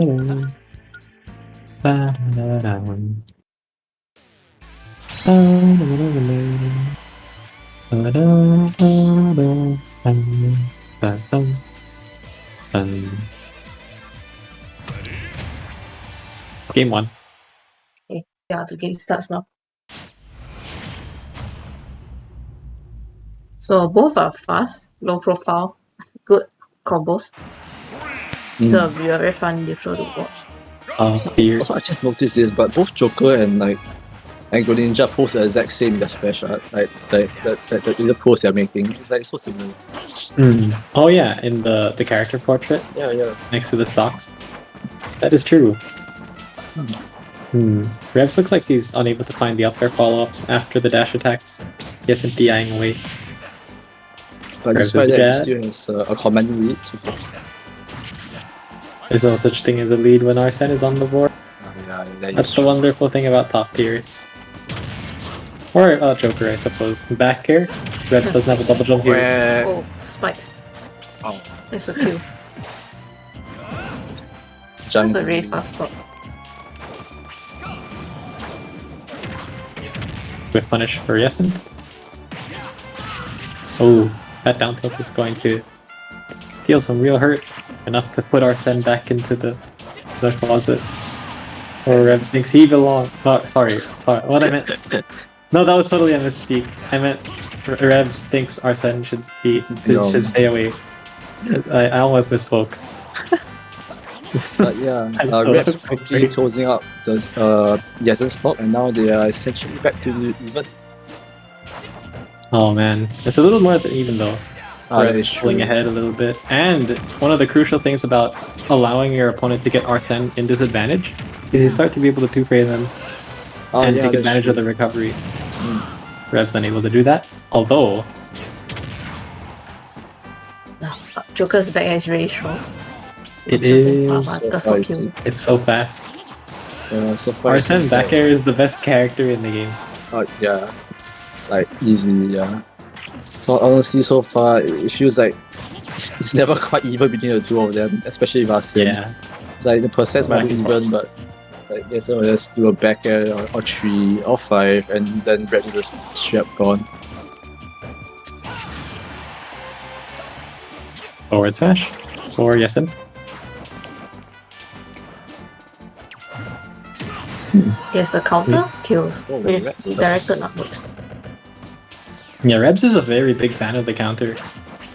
Game 1. Okay, yeah, the game starts now. So both are fast, low profile, good combos. So it'll be a very fun neutral to watch. Also, I just noticed this, but both Joker and Greninja post the exact same in their special, the pose they're making. It's like so similar. Oh yeah, in the character portrait. Yeah. Next to the stocks. That is true. Rebs looks like he's unable to find the up air follow-ups after the dash attacks. Yesn't DIing away. But despite that, he still has a commanding lead so far. There's no such thing as a lead when Arsene is on the board. That's the wonderful thing about top tiers. Or Joker, I suppose. Back here, Rebs doesn't have a double jump here. Oh, spikes. Oh. That's a kill. That's a really fast swap. With punish for Yesn't. Oh, that down tilt is going to deal some real hurt. Enough to put Arsene back into the closet. Or Rebs thinks he belongs. Oh, sorry. What I meant. No, that was totally a misspeak. I meant Rebs thinks Arsene should stay away. I almost misspoke. But yeah, Rebs quickly closing up the Yesn't stock, and now they are essentially back to even. Oh man, it's a little more than even though. Rebs pulling ahead a little bit. And one of the crucial things about allowing your opponent to get Arsene in disadvantage is you start to be able to two-frame them and take advantage of the recovery. Rebs unable to do that, although Joker's back is really strong. It is. It's so fast. Yeah, so far Arsene back air is the best character in the game. Yeah, like easy, yeah. So honestly, so far it feels like it's never quite even between the two of them, especially with Arsene. Yeah. It's like the process might be even, but like Yesn't will just do a back air or 3 or 5, and then Rebs is just straight up gone. Forward smash for Yesn't. Yes, the counter kills with redirected upwards. Yeah, Rebs is a very big fan of the counter.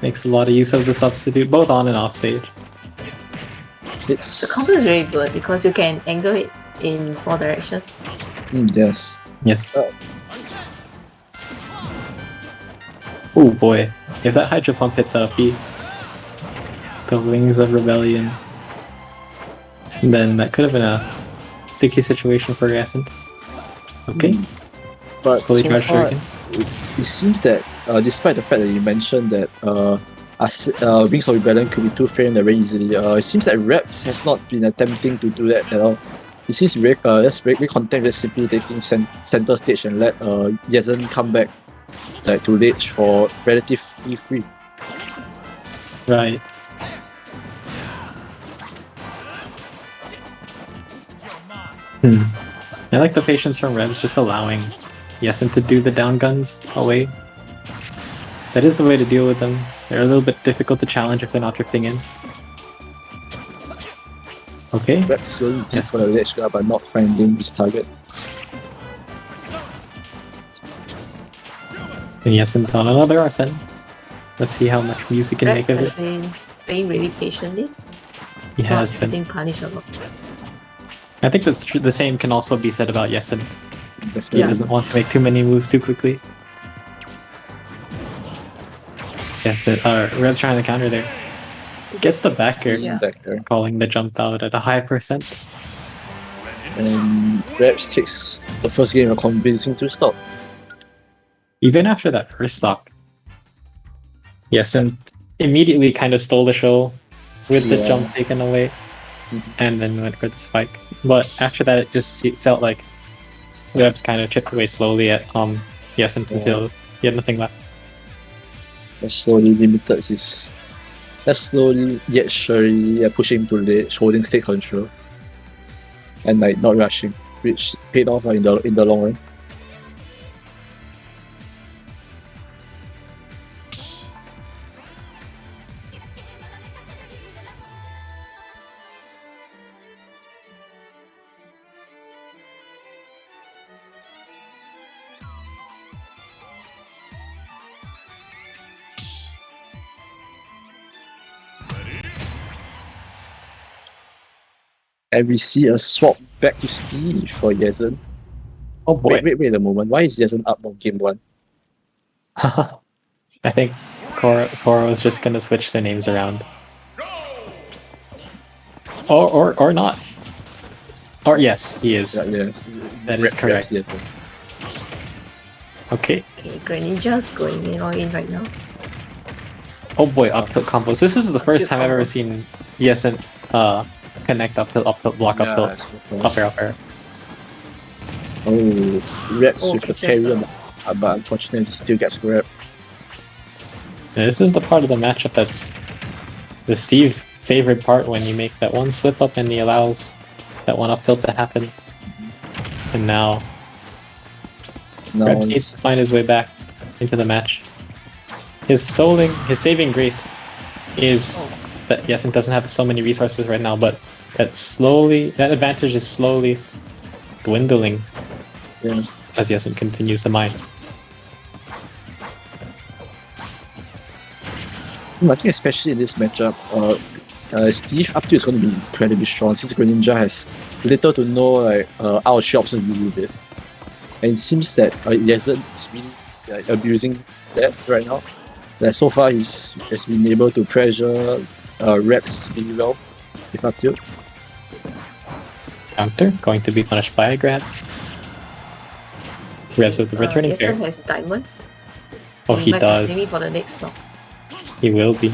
Makes a lot of use of the substitute, both on and off stage. The counter is really good because you can angle it in 4 directions. Yes. Yes. Oh boy, if that Hydro Pump hit the feet, the Wings of Rebellion, then that could have been a sticky situation for Yesn't. Okay. But fully so charged far, again. it seems that despite the fact that you mentioned that Wings of Rebellion could be two-framed very easily, it seems that Rebs has not been attempting to do that at all. It seems just very content with simply taking center stage and let Yesn't come back to ledge for relatively free. Right. I like the patience from Rebs just allowing Yesn't to do the down guns away. That is the way to deal with them. They're a little bit difficult to challenge if they're not drifting in. Okay. Rebs going deep for the ledge guard but not finding his target. And Yesn't on another Arsene. Let's see how much use he can make of it. Rebs has been playing really patiently. He has been getting punished a lot. I think that's the same can also be said about Yesn't. Definitely. He doesn't want to make too many moves too quickly. Rebs trying to counter there. Gets the back air, calling the jump out at a high percent. And Rebs takes the first game of convincing to stop. Even after that first stock, Yesn't immediately kind of stole the show with the jump taken away, and then went for the spike. But after that, it just felt like Rebs kind of chipped away slowly at Yesn't until he had nothing left. Slowly limited his That's slowly yet surely pushing to ledge, holding state control, and like not rushing, which paid off in the long run. And we see a swap back to Steve for yesn't. Oh boy. Wait a moment. Why is yesn't up on game 1? I think Koro is just gonna switch their names around. Or not. Or yes, he is. Yes. That is correct. Yesn't. Okay. Okay, Greninja's going in all in right now. Oh boy, up tilt combos. This is the first time I've ever combos. seen yesn't connect up tilt, block up tilt, up air. Oh, Rex Oh, with the catches parry, the- but unfortunately still gets grabbed. Now, this is the part of the matchup that's the Steve favorite part, when you make that one slip up and he allows that one up tilt to happen. And now Now, Rebs needs to find his way back into the match. His saving grace is that yesn't doesn't have so many resources right now, but that advantage is slowly dwindling yeah. as yesn't continues to mine. I think especially in this matchup, Steve up to is going to be incredibly strong since Greninja has little to no like out options to deal with it. And it seems that yesn't is really abusing that right now. Like, so far has been able to pressure Rex really well with up tilt. Counter going to be punished by a grab. Rebs with the returning fair. Yesn't has diamond. Oh, he might be does. saving for the next stock. He will be.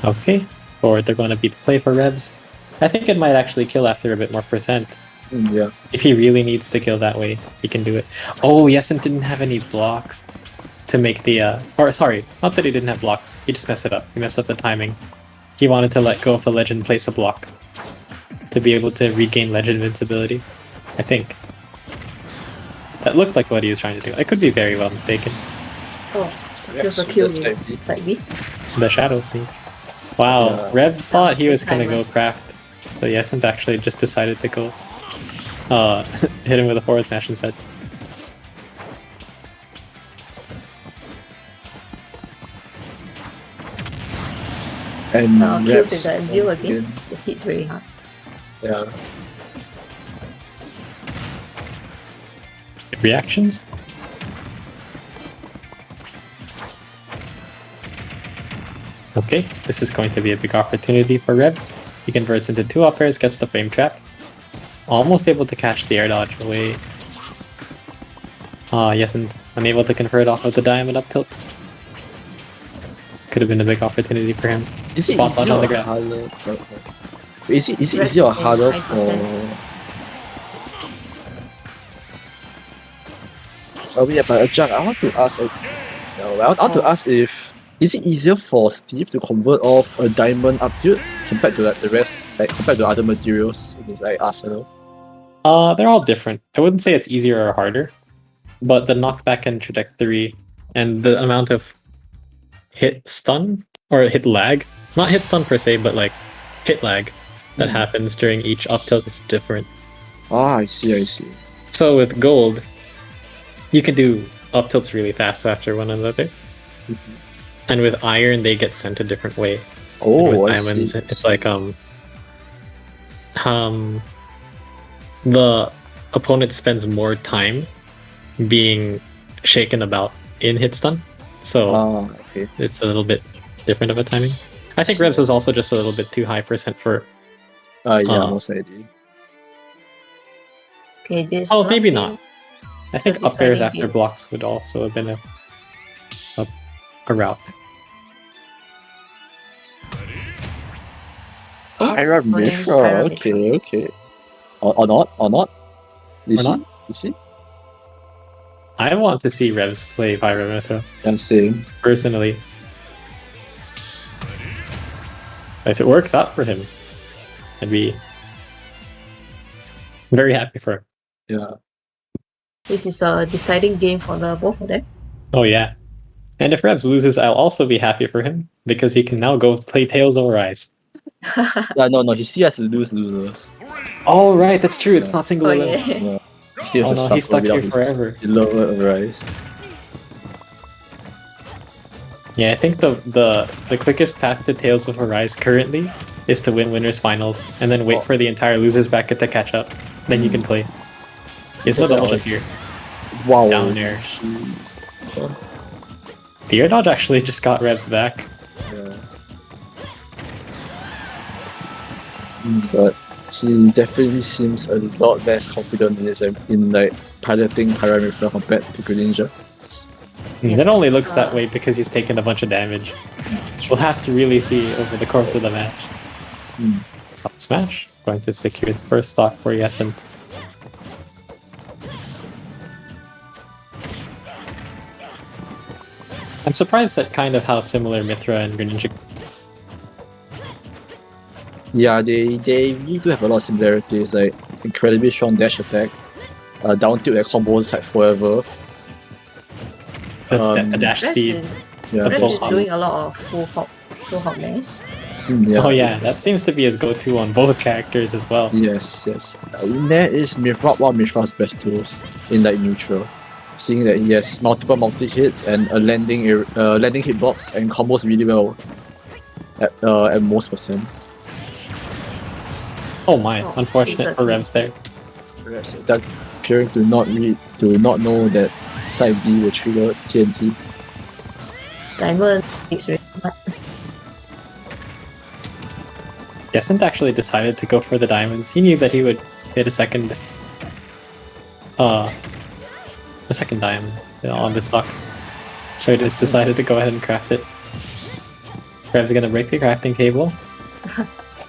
Okay, forward they're going to be the play for Rebs. I think it might actually kill after a bit more percent. Yeah. If he really needs to kill that way, he can do it. Oh, yesn't didn't have any blocks to make the or sorry, not that he didn't have blocks. He just messed it up. He messed up the timing. He wanted to let go of the legend, place a block to be able to regain legend invincibility. I think that looked like what he was trying to do. I could be very well mistaken. Oh, Yes, here's a kill that's in side B. The shadow sneak. Wow, Yeah. Rebs thought he was gonna Timer. go craft, so yesn't actually just decided to go hit him with a forward smash instead. And Kills Rex with the view again. It hits very hard. Yeah. Reactions? Okay, this is going to be a big opportunity for Rebs. He converts into 2 up airs, gets the frame trap. Almost able to catch the air dodge away. Yesn't unable to convert off of the diamond up tilts. Could have been a big opportunity for him. Is it Spot dodge easier on the or ground. harder? Sorry. Is it Rex easier or is harder 5%. for? Yeah, but Jack, I want to ask. I want to ask if is it easier for Steve to convert off a diamond up tilt compared to like the rest, like compared to other materials in his arsenal? They're all different. I wouldn't say it's easier or harder, but the knockback and trajectory and the amount of hit stun or hit lag, not hit stun per se, but like hit lag that happens during each up tilt is different. Ah, I see. So with gold, you can do up tilts really fast after one another, and with iron they get sent a different way. And Oh, with I diamonds, see. it's like the opponent spends more time being shaken about in hit stun, so Ah, okay. it's a little bit different of a timing. I think Rebs is also just a little bit too high percent for. Yeah, most likely. Okay, this Oh, last maybe game, not. I it's think a up airs deciding after game. blocks would also have been a route. Iron going Mithril, Iron okay. Or not? You Or see? not? You see? I want to see Revs play Pyro Mythra, I'm saying. personally. If it works out for him, I'd be very happy for him. Yeah. This is a deciding game for the both of them. Oh yeah. And if Revs loses, I'll also be happy for him, because he can now go play Tails over Ice. Yeah, no, he still has to lose losers. Oh right, that's true, it's Yeah. not single Oh eliminate. yeah. No. He still Oh has no, to he's suffer stuck here without forever. his lower rise. Yeah, I think the quickest path to Tales of Arise currently is to win winners finals and then wait for the entire losers bracket to catch up. Then you can play. It's not double jump here. Wow. Down air. Jeez. So, The air dodge actually just got Revs back. yeah. But he definitely seems a lot less confident in like piloting Pyramid compared to Greninja. And it only looks that way because he's taken a bunch of damage. We'll have to really see over the course of the match. Up smash, going to secure the first stock for yesn't. I'm surprised at kind of how similar Mythra and Greninja. Yeah, they really do have a lot of similarities, like incredibly strong dash attack, down tilt that combos like forever. That's the dash Revs speed. is, Yeah, The Revs full is hop. doing a lot of full hop dash. yeah. Oh yeah, that seems to be his go-to on both characters as well. Yes. That is one of Mithra's best tools in like neutral. Seeing that he has multiple multi-hits and a landing hitbox and combos really well at most percents. Oh my, Oh, unfortunate it's for okay. Revs there. Perhaps that appearing to not know that side B will trigger TNT. Diamond is really hard. Yesn't actually decided to go for the diamonds. He knew that he would hit a second diamond on this stock. So he just decided to go ahead and craft it. Rev's gonna break the crafting table.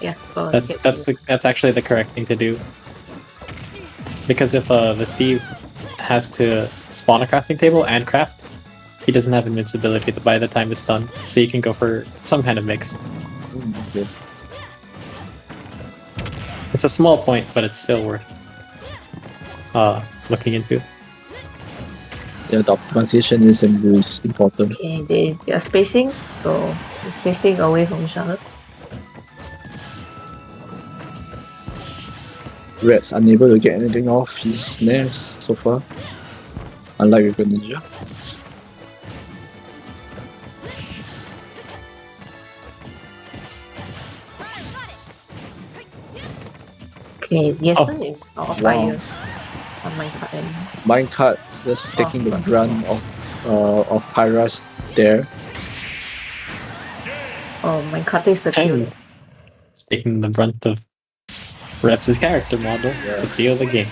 Yeah, well, That's actually the correct thing to do. Because if the Steve has to spawn a crafting table and craft, he doesn't have invincibility by the time it's done. So you can go for some kind of mix. Okay. It's a small point, but it's still worth looking into. Yeah, the optimization is important. okay, they are spacing, so they're spacing away from each other. Red's unable to get anything off his snares so far, unlike with Greninja. Okay, yesn't is out of Wow. fire on my card and Minecart just taking the brunt of Pyra's there. oh my card takes the kill. And taking the brunt of Reps' character model to seal the game.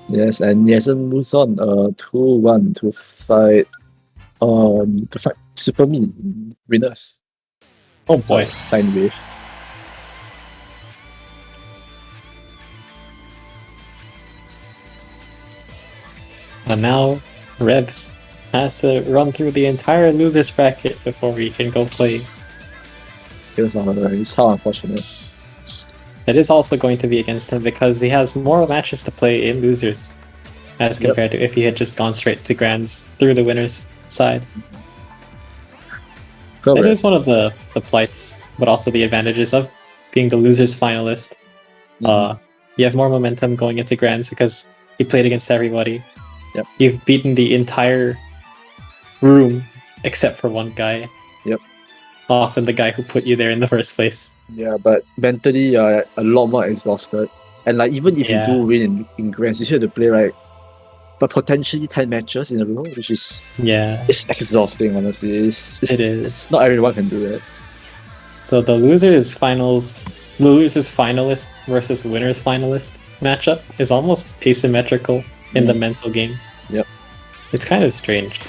Yes, and Yesen moves on 2-1 to fight Super Me winners. Oh boy. Sine Wave. And now Revs has to run through the entire losers bracket before he can go play. It's how unfortunate. It is also going to be against him because he has more matches to play in losers as compared to if he had just gone straight to grands through the winners side. It is one of the plights, but also the advantages of being the losers finalist. You have more momentum going into grands because you played against everybody. Yep. You've beaten the entire room except for one guy. Yep. Often the guy who put you there in the first place. Yeah, but mentally a lot more exhausted. And like even if you do win in grands, you still have to play like but potentially 10 matches in a row, which is it's exhausting honestly. It's not everyone can do that. So the losers finalist versus winners finalist matchup is almost asymmetrical in the mental game. Yep. It's kind of strange.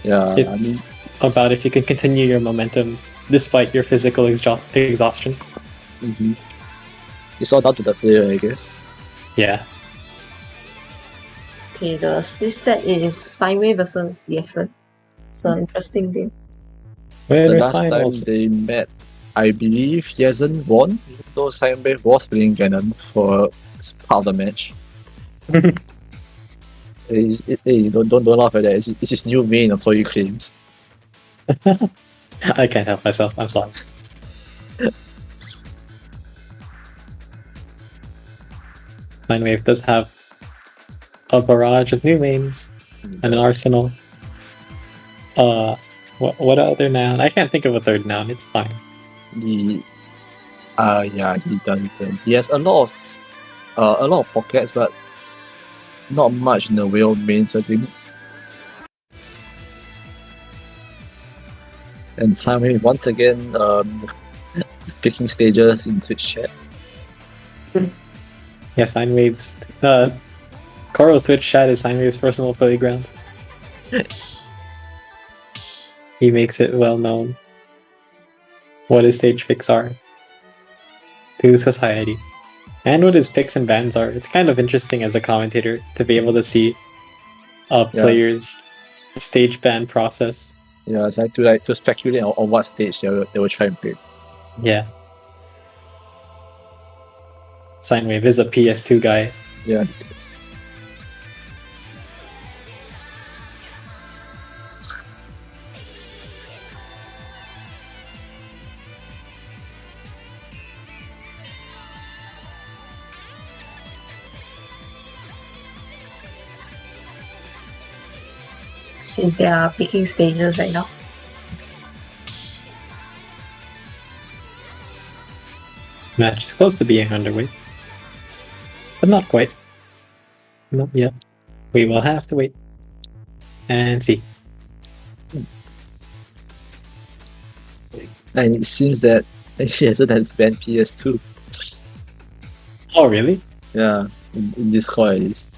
Yeah, It's about if you can continue your momentum despite your physical exhaustion. It's all down to the player, I guess. Yeah. Okay, this set is Steinway versus yesn't. It's an interesting game. The Winners last time finals. they met, I believe yesn't won, even though Steinway was playing Ganon for part of the match. Hey, don't laugh at that. It's his new main, that's what he claims. I can't help myself. I'm sorry. Sine Wave does have a barrage of new mains and an arsenal. What other noun? I can't think of a third noun. It's fine. Yeah, he doesn't. He has a lot of pockets, but not much in the way of mains, I think. And Simon once again picking stages in Twitch chat. Yeah, Sine Wave's Coro's Twitch chat is Sine Wave's personal playground. He makes it well known what his stage picks are to society. And what his picks and bans are. It's kind of interesting as a commentator to be able to see a player's stage ban process. Yeah, it's like to speculate on what stage they will try and pick. Yeah. Sine Wave is a PS2 guy. Yeah, it is. Since they are picking stages right now. Match is close to being underway. But not quite. Not yet. We will have to wait. And see. And it seems that yesn't has banned PS2. Oh, really? Yeah, in Discord at least.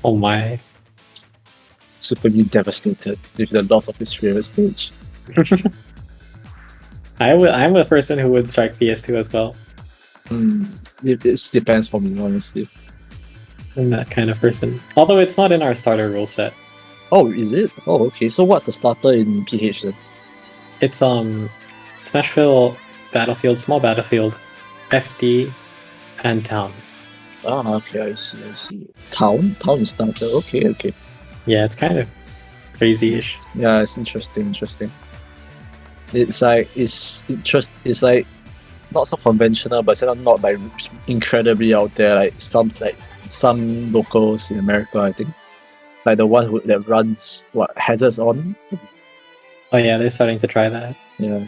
Oh my. Superly devastated with the loss of his favorite stage. I'm a person who would strike PS2 as well. It depends for me, honestly. I'm that kind of person. Although it's not in our starter rule set. Oh, is it? Oh, okay. So what's the starter in PH then? It's Smashville, Battlefield, Small Battlefield, FD, and Town. Ah, okay, I see. Town is starter. Okay. Yeah, it's kind of crazy-ish. Yeah, it's interesting. It's like it's like not so conventional, but it's not like incredibly out there. Like some locals in America, I think, like the one that runs Hazards on. Oh yeah, they're starting to try that. Yeah,